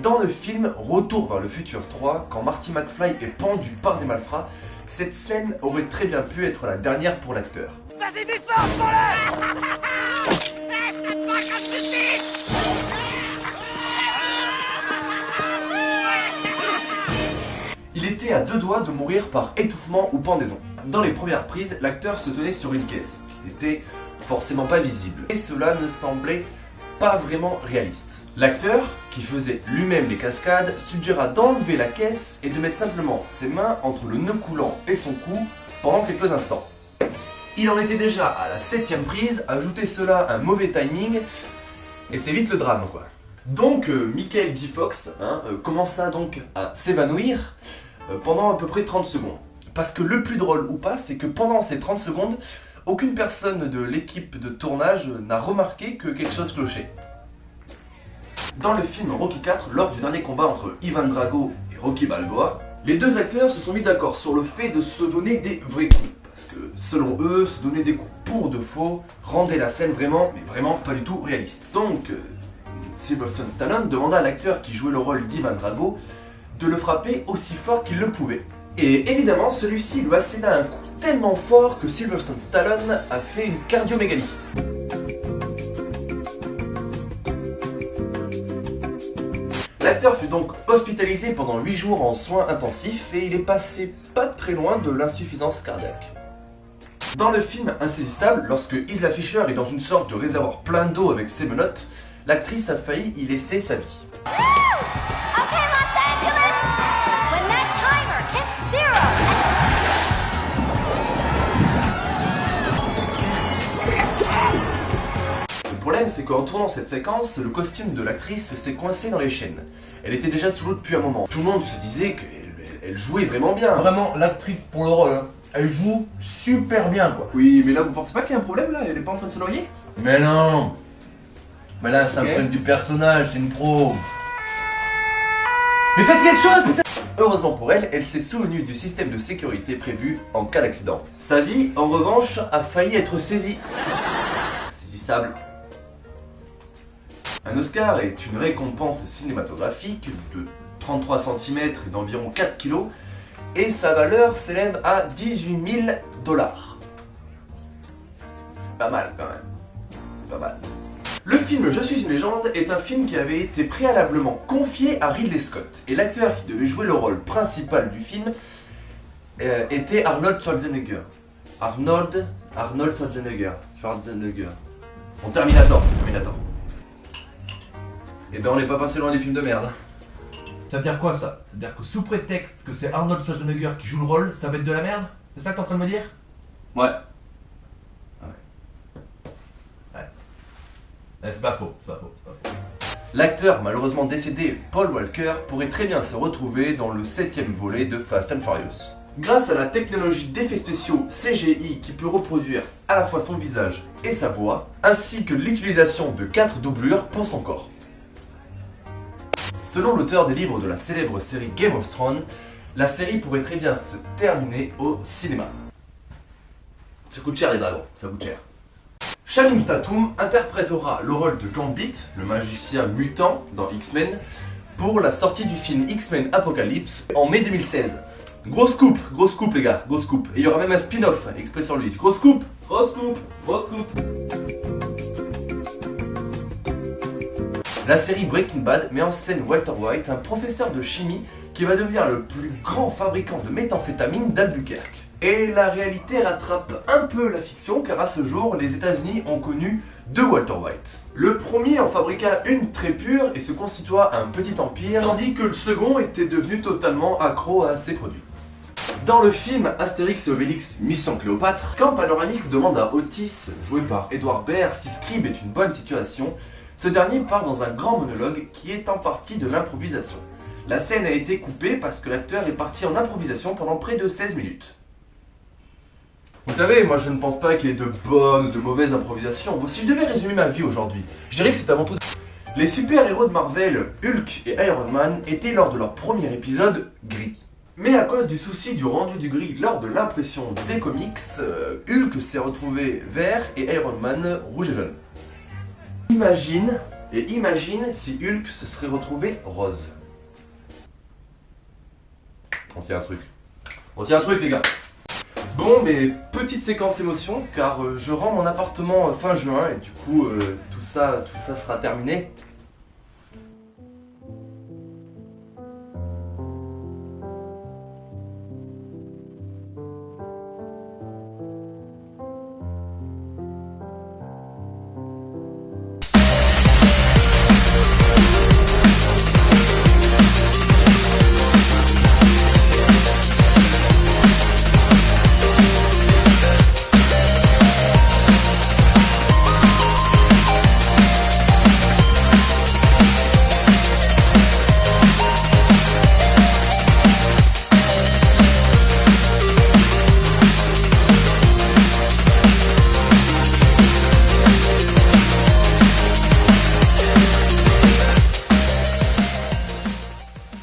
Dans le film Retour vers le futur 3, quand Marty McFly est pendu par des malfrats, cette scène aurait très bien pu être la dernière pour l'acteur. Vas-y, mets fort, prends-le. Il était à deux doigts de mourir par étouffement ou pendaison. Dans les premières prises, l'acteur se tenait sur une caisse, qui n'était forcément pas visible. Et cela ne semblait pas vraiment réaliste. L'acteur, qui faisait lui-même les cascades, suggéra d'enlever la caisse et de mettre simplement ses mains entre le nœud coulant et son cou pendant quelques instants. Il en était déjà à la 7ème prise, ajoutez cela un mauvais timing, et c'est vite le drame quoi. Donc Michael J. Fox commença donc à s'évanouir pendant à peu près 30 secondes. Parce que le plus drôle ou pas, c'est que pendant ces 30 secondes, aucune personne de l'équipe de tournage n'a remarqué que quelque chose clochait. Dans le film Rocky IV, lors du dernier combat entre Ivan Drago et Rocky Balboa, les deux acteurs se sont mis d'accord sur le fait de se donner des vrais coups. Parce que selon eux, se donner des coups pour de faux rendait la scène vraiment, mais vraiment pas du tout réaliste. Donc, Sylvester Stallone demanda à l'acteur qui jouait le rôle d'Ivan Drago de le frapper aussi fort qu'il le pouvait. Et évidemment, celui-ci lui asséna un coup tellement fort que Sylvester Stallone a fait une cardiomégalie. L'acteur fut donc hospitalisé pendant 8 jours en soins intensifs et il est passé pas très loin de l'insuffisance cardiaque. Dans le film Insaisissable, lorsque Isla Fisher est dans une sorte de réservoir plein d'eau avec ses menottes, l'actrice a failli y laisser sa vie. Le problème, c'est qu'en tournant cette séquence, le costume de l'actrice s'est coincé dans les chaînes. Elle était déjà sous l'eau depuis un moment. Tout le monde se disait qu'elle jouait vraiment bien. Vraiment, l'actrice pour le rôle, elle joue super bien quoi. Oui, mais là, vous pensez pas qu'il y a un problème là? Elle est pas en train de se noyer? Mais non. Mais là, c'est un problème du personnage, c'est une pro. Mais faites quelque chose putain. Heureusement pour elle, elle s'est souvenue du système de sécurité prévu en cas d'accident. Sa vie, en revanche, a failli être saisie. Saisissable. Un Oscar est une récompense cinématographique de 33 cm et d'environ 4 kg et sa valeur s'élève à 18 000 $. C'est pas mal quand même. C'est pas mal. Le film Je suis une légende est un film qui avait été préalablement confié à Ridley Scott et l'acteur qui devait jouer le rôle principal du film était Arnold Schwarzenegger. Arnold Schwarzenegger. Bon, Terminator. Eh ben on n'est pas passé loin des films de merde. Ça veut dire quoi ça? Ça veut dire que sous prétexte que c'est Arnold Schwarzenegger qui joue le rôle, ça va être de la merde? C'est ça que t'es en train de me dire? Ouais. C'est pas faux, L'acteur malheureusement décédé, Paul Walker, pourrait très bien se retrouver dans le 7ème volet de Fast and Furious. Grâce à la technologie d'effets spéciaux CGI qui peut reproduire à la fois son visage et sa voix, ainsi que l'utilisation de 4 doublures pour son corps. Selon l'auteur des livres de la célèbre série Game of Thrones, la série pourrait très bien se terminer au cinéma. Ça coûte cher les dragons, ça coûte cher. Channing Tatum interprétera le rôle de Gambit, le magicien mutant dans X-Men, pour la sortie du film X-Men Apocalypse en mai 2016. Grosse coupe les gars, grosse coupe. Et il y aura même un spin-off exprès sur lui. Grosse coupe. La série Breaking Bad met en scène Walter White, un professeur de chimie qui va devenir le plus grand fabricant de méthamphétamine d'Albuquerque. Et la réalité rattrape un peu la fiction car à ce jour, les États-Unis ont connu deux Walter White. Le premier en fabriqua une très pure et se constitua un petit empire, tandis que le second était devenu totalement accro à ses produits. Dans le film Astérix et Obélix Mission Cléopâtre, quand Panoramix demande à Otis, joué par Edouard Baird, si Scribe est une bonne situation, ce dernier part dans un grand monologue qui est en partie de l'improvisation. La scène a été coupée parce que l'acteur est parti en improvisation pendant près de 16 minutes. Vous savez, moi je ne pense pas qu'il y ait de bonnes ou de mauvaises improvisations. Moi, si je devais résumer ma vie aujourd'hui, je dirais que c'est avant tout... Les super-héros de Marvel, Hulk et Iron Man, étaient lors de leur premier épisode gris. Mais à cause du souci du rendu du gris lors de l'impression des comics, Hulk s'est retrouvé vert et Iron Man rouge et jaune. Imagine Et imagine si Hulk se serait retrouvé rose. On tient un truc. On tient un truc les gars. Bon, mais petite séquence émotion car je rends mon appartement fin juin et du coup tout ça sera terminé.